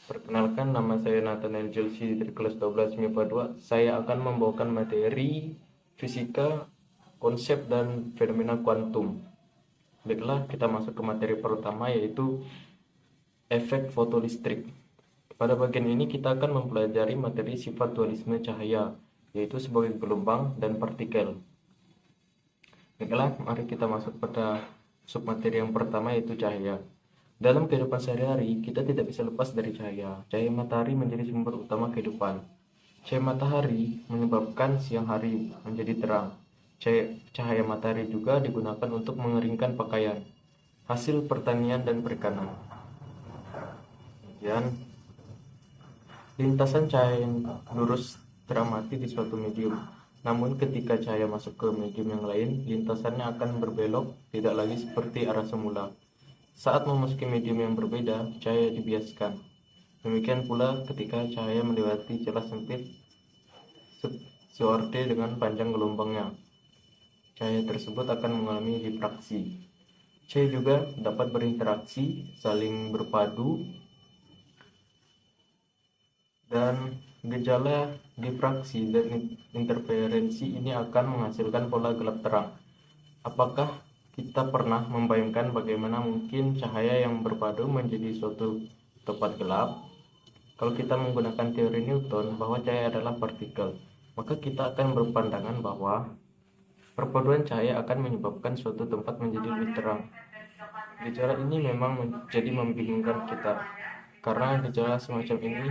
Perkenalkan, nama saya Nathaniel Jelsi dari kelas 12 MIPA 2. Saya akan membawakan materi fisika, konsep, dan fenomena kuantum. Baiklah, kita masuk ke materi pertama, yaitu efek fotolistrik. Pada bagian ini kita akan mempelajari materi sifat dualisme cahaya, yaitu sebagai gelombang dan partikel. Baiklah, mari kita masuk pada submateri yang pertama, yaitu cahaya. Dalam kehidupan sehari-hari, kita tidak bisa lepas dari cahaya. Cahaya matahari menjadi sumber utama kehidupan. Cahaya matahari menyebabkan siang hari menjadi terang. Cahaya matahari juga digunakan untuk mengeringkan pakaian, hasil pertanian dan perikanan. Kemudian, lintasan cahaya yang lurus teramati di suatu medium. Namun ketika cahaya masuk ke medium yang lain, lintasannya akan berbelok, tidak lagi seperti arah semula. Saat memasuki medium yang berbeda, cahaya dibiaskan. Demikian pula ketika cahaya melewati celah sempit seorde dengan panjang gelombangnya, cahaya tersebut akan mengalami difraksi. Cahaya juga dapat berinteraksi, saling berpadu, dan gejala difraksi dan interferensi ini akan menghasilkan pola gelap terang. Apakah kita pernah membayangkan bagaimana mungkin cahaya yang berpadu menjadi suatu tempat gelap? Kalau kita menggunakan teori Newton bahwa cahaya adalah partikel, maka kita akan berpandangan bahwa perpaduan cahaya akan menyebabkan suatu tempat menjadi lebih terang. Gejala ini memang menjadi membingungkan kita, karena gejala semacam ini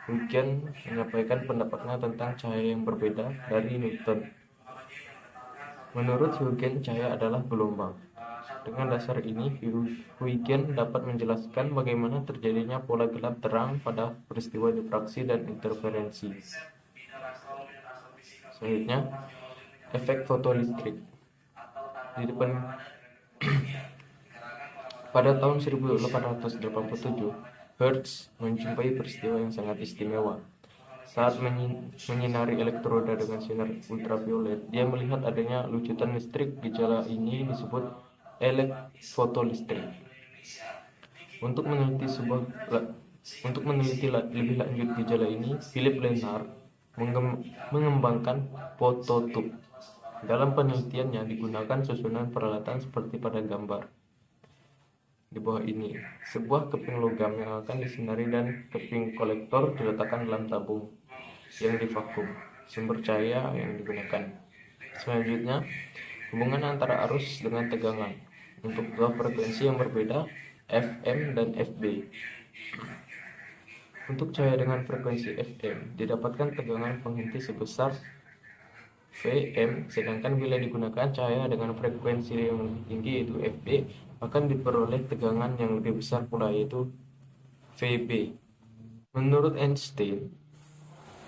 Huygens menyampaikan pendapatnya tentang cahaya yang berbeda dari Newton. Menurut Huygens, cahaya adalah gelombang. Dengan dasar ini, Huygens dapat menjelaskan bagaimana terjadinya pola gelap terang pada peristiwa difraksi dan interferensi. Selanjutnya, efek fotolistrik. Di depan pada tahun 1887, Hertz menjumpai peristiwa yang sangat istimewa. Saat menyinari elektroda dengan sinar ultraviolet, dia melihat adanya lucutan listrik. Gejala ini disebut fotolistrik. Untuk meneliti lebih lanjut gejala ini, Philip Lenard mengembangkan fototube. Dalam penelitiannya digunakan susunan peralatan seperti pada gambar di bawah ini. Sebuah keping logam yang akan disinari dan keping kolektor diletakkan dalam tabung yang divakum. Sumber cahaya yang digunakan. Selanjutnya, hubungan antara arus dengan tegangan untuk dua frekuensi yang berbeda, FM dan FB. Untuk cahaya dengan frekuensi FM didapatkan tegangan penghenti sebesar Vm, sedangkan bila digunakan cahaya dengan frekuensi yang lebih tinggi yaitu Fb, akan diperoleh tegangan yang lebih besar pula yaitu Vb. Menurut Einstein,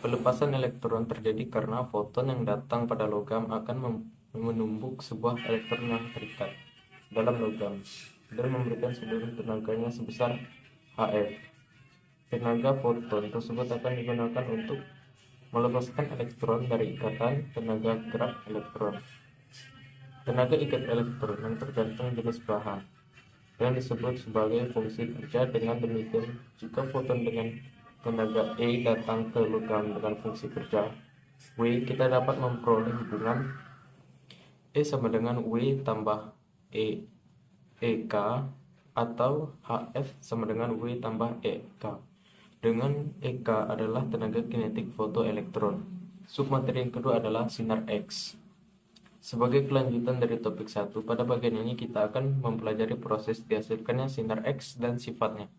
pelepasan elektron terjadi karena foton yang datang pada logam akan menumbuk sebuah elektron yang terikat dalam logam dan memberikan seluruh tenaganya sebesar Hf. Tenaga foton tersebut akan digunakan untuk melepaskan elektron dari ikatan tenaga gerak elektron. Tenaga ikat elektron yang tergantung jenis bahan yang disebut sebagai fungsi kerja. Dengan demikian, jika foton dengan tenaga E datang ke logam dengan fungsi kerja W, kita dapat memperoleh hubungan E sama dengan W tambah EK atau HF sama dengan W tambah EK. Dengan EK adalah tenaga kinetik fotoelektron. Submateri yang kedua adalah sinar X. Sebagai kelanjutan dari topik 1, pada bagian ini kita akan mempelajari proses dihasilkannya sinar X dan sifatnya.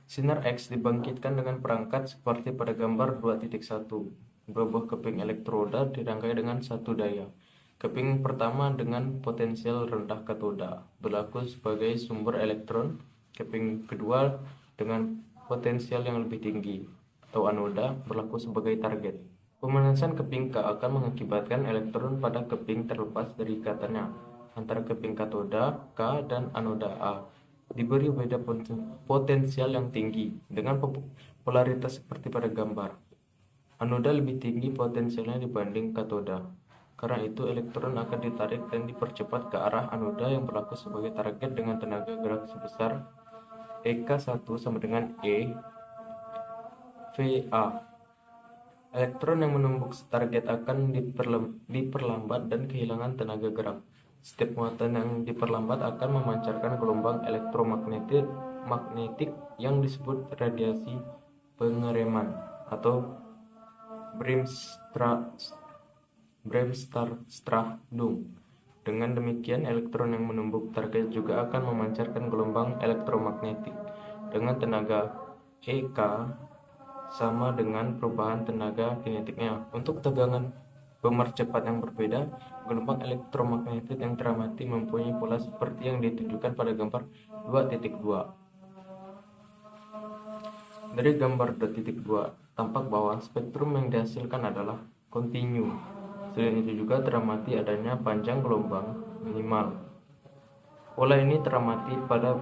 Sinar X dibangkitkan dengan perangkat seperti pada gambar 2.1. Dua buah keping elektroda dirangkai dengan satu daya. Keping pertama dengan potensial rendah katoda berlaku sebagai sumber elektron. Keping kedua dengan potensial yang lebih tinggi atau anoda berlaku sebagai target. Pemanasan keping K akan mengakibatkan elektron pada keping terlepas dari ikatannya antara keping katoda K dan anoda A diberi beda potensial yang tinggi dengan polaritas seperti pada gambar. Anoda lebih tinggi potensialnya dibanding katoda. Karena itu elektron akan ditarik dan dipercepat ke arah anoda yang berlaku sebagai target dengan tenaga gerak sebesar EK1 sama dengan E VA. Elektron yang menumbuk target akan diperlambat dan kehilangan tenaga gerak. Setiap muatan yang diperlambat akan memancarkan gelombang elektromagnetik yang disebut radiasi pengereman atau Bremsstrahlung. Dengan demikian, elektron yang menumbuk target juga akan memancarkan gelombang elektromagnetik dengan tenaga EK sama dengan perubahan tenaga kinetiknya. Untuk tegangan pemercepat yang berbeda, gelombang elektromagnetik yang teramati mempunyai pola seperti yang ditunjukkan pada gambar 2.2. Dari gambar 2.2, tampak bahwa spektrum yang dihasilkan adalah kontinu. Selain itu juga teramati adanya panjang gelombang minimal. Pola ini teramati pada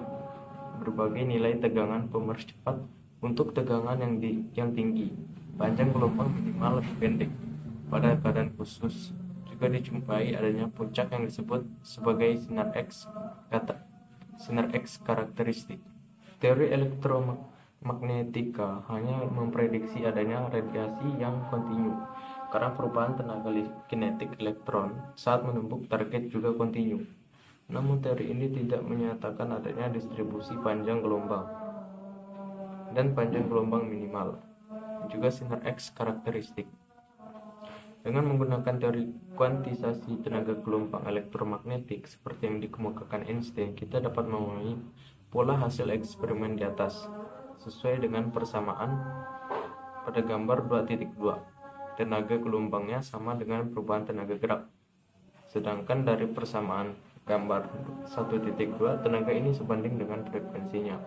berbagai nilai tegangan pemercepat. Untuk tegangan yang tinggi, panjang gelombang minimal lebih pendek. Pada keadaan khusus, juga dijumpai adanya puncak yang disebut sebagai sinar X karakteristik. Teori elektromagnetika hanya memprediksi adanya radiasi yang kontinu, karena perubahan tenaga kinetik elektron saat menumbuk target juga kontinu. Namun teori ini tidak menyatakan adanya distribusi panjang gelombang dan panjang gelombang minimal, juga sinar X karakteristik. Dengan menggunakan teori kuantisasi tenaga gelombang elektromagnetik seperti yang dikemukakan Einstein, kita dapat memahami pola hasil eksperimen di atas sesuai dengan persamaan pada gambar 2.2. Tenaga gelombangnya sama dengan perubahan tenaga gerak. Sedangkan dari persamaan gambar 1.2, tenaga ini sebanding dengan frekuensinya.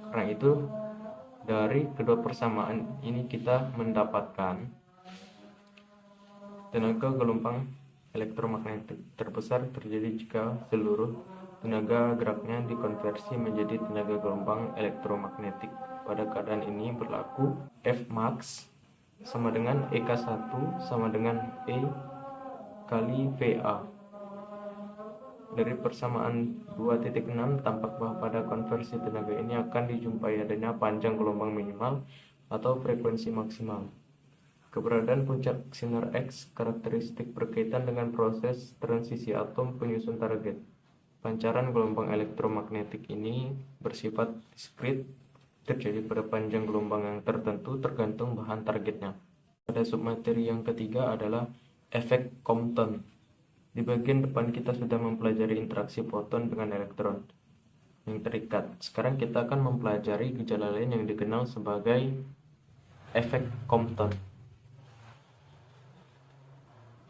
Karena itu, dari kedua persamaan ini kita mendapatkan tenaga gelombang elektromagnetik terbesar terjadi jika seluruh tenaga geraknya dikonversi menjadi tenaga gelombang elektromagnetik. Pada keadaan ini berlaku Fmax sama dengan EK1 sama dengan E kali VA. Dari persamaan 2.6 tampak bahwa pada konversi tenaga ini akan dijumpai adanya panjang gelombang minimal atau frekuensi maksimal. Keberadaan puncak sinar X karakteristik berkaitan dengan proses transisi atom penyusun target. Pancaran gelombang elektromagnetik ini bersifat diskrit, terjadi pada panjang gelombang yang tertentu tergantung bahan targetnya. Pada submateri yang ketiga adalah efek Compton. Di bagian depan kita sudah mempelajari interaksi foton dengan elektron yang terikat. Sekarang kita akan mempelajari gejala lain yang dikenal sebagai efek Compton.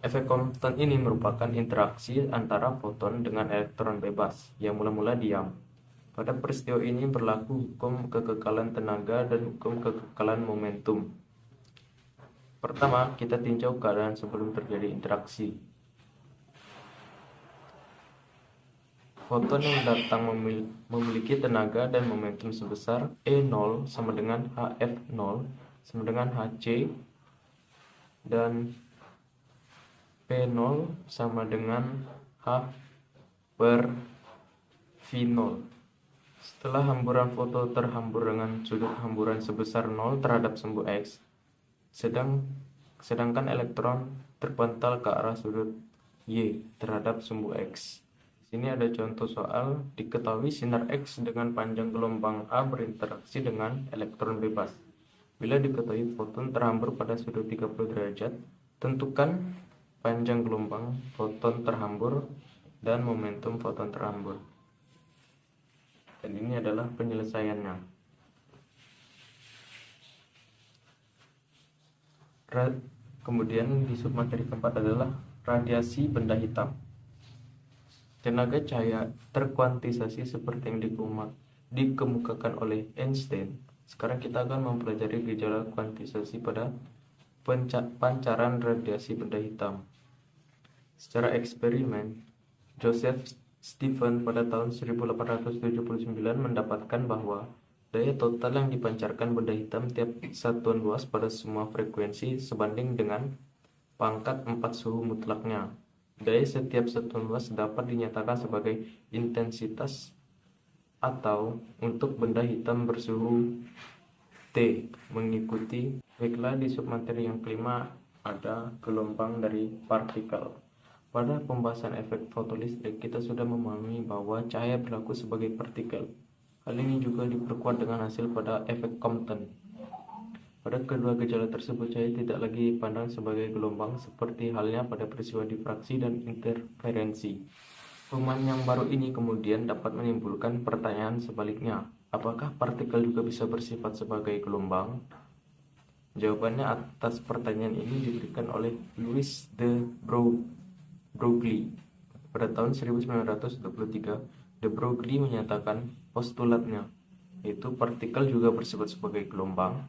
Efek Compton ini merupakan interaksi antara foton dengan elektron bebas yang mula-mula diam. Pada peristiwa ini berlaku hukum kekekalan tenaga dan hukum kekekalan momentum. Pertama, kita tinjau keadaan sebelum terjadi interaksi. Foton yang datang memiliki tenaga dan momentum sebesar E0 sama dengan HF0 sama dengan HC dan P0 sama dengan H per V0. Setelah hamburan foton terhambur dengan sudut hamburan sebesar 0 terhadap sumbu X, sedangkan elektron terpental ke arah sudut Y terhadap sumbu X. Ini ada contoh soal. Diketahui sinar X dengan panjang gelombang A berinteraksi dengan elektron bebas. Bila diketahui foton terhambur pada sudut 30 derajat, tentukan panjang gelombang foton terhambur dan momentum foton terhambur. Dan ini adalah penyelesaiannya. Kemudian di submateri keempat adalah radiasi benda hitam. Tenaga cahaya terkuantisasi seperti yang dikemukakan oleh Einstein. Sekarang kita akan mempelajari gejala kuantisasi pada pancaran radiasi benda hitam. Secara eksperimen, Joseph Stephen pada tahun 1879 mendapatkan bahwa daya total yang dipancarkan benda hitam tiap satuan luas pada semua frekuensi sebanding dengan pangkat 4 suhu mutlaknya. Daya setiap satuan luas dapat dinyatakan sebagai intensitas atau untuk benda hitam bersuhu T. Mengikuti. Baiklah, di submateri yang kelima ada gelombang dari partikel. Pada pembahasan efek fotolistrik, kita sudah memahami bahwa cahaya berlaku sebagai partikel. Hal ini juga diperkuat dengan hasil pada efek Compton. Pada kedua gejala tersebut, cahaya tidak lagi dipandang sebagai gelombang seperti halnya pada peristiwa difraksi dan interferensi. Pemahaman yang baru ini kemudian dapat menimbulkan pertanyaan sebaliknya. Apakah partikel juga bisa bersifat sebagai gelombang? Jawabannya atas pertanyaan ini diberikan oleh Louis de Broglie. Pada tahun 1923, de Broglie menyatakan postulatnya, yaitu partikel juga bersifat sebagai gelombang.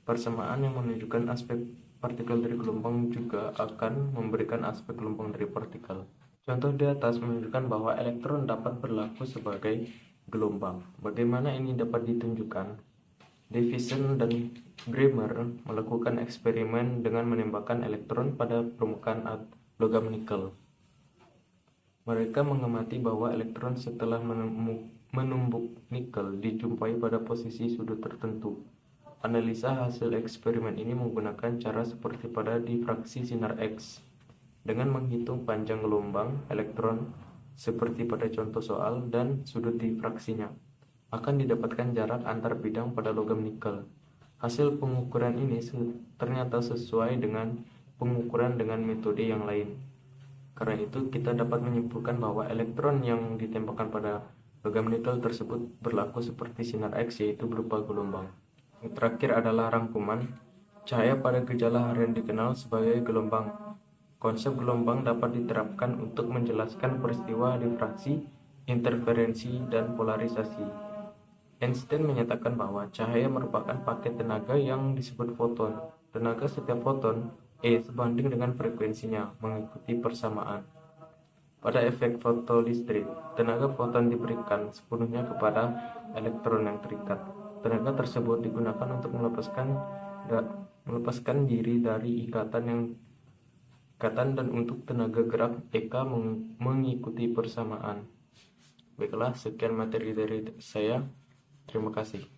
Persamaan yang menunjukkan aspek partikel dari gelombang juga akan memberikan aspek gelombang dari partikel. Contoh di atas menunjukkan bahwa elektron dapat berlaku sebagai gelombang. Bagaimana ini dapat ditunjukkan? Davison dan Bremer melakukan eksperimen dengan menembakkan elektron pada permukaan logam nikel. Mereka mengamati bahwa elektron setelah menumbuk nikel dijumpai pada posisi sudut tertentu. Analisa hasil eksperimen ini menggunakan cara seperti pada difraksi sinar X, dengan menghitung panjang gelombang elektron seperti pada contoh soal dan sudut difraksinya. Akan didapatkan jarak antar bidang pada logam nikel. Hasil pengukuran ini ternyata sesuai dengan pengukuran dengan metode yang lain. Karena itu kita dapat menyimpulkan bahwa elektron yang ditembakkan pada logam nikel tersebut berlaku seperti sinar X, yaitu berupa gelombang. Yang terakhir adalah rangkuman. Cahaya pada gejala harian dikenal sebagai gelombang. Konsep gelombang dapat diterapkan untuk menjelaskan peristiwa difraksi, interferensi, dan polarisasi. Einstein menyatakan bahwa cahaya merupakan paket tenaga yang disebut foton. Tenaga setiap foton, E, sebanding dengan frekuensinya, mengikuti persamaan. Pada efek fotolistrik, tenaga foton diberikan sepenuhnya kepada elektron yang terikat. Tenaga tersebut digunakan untuk melepaskan diri dari ikatan dan untuk tenaga gerak EK mengikuti persamaan. Baiklah, sekian materi dari saya. Terima kasih.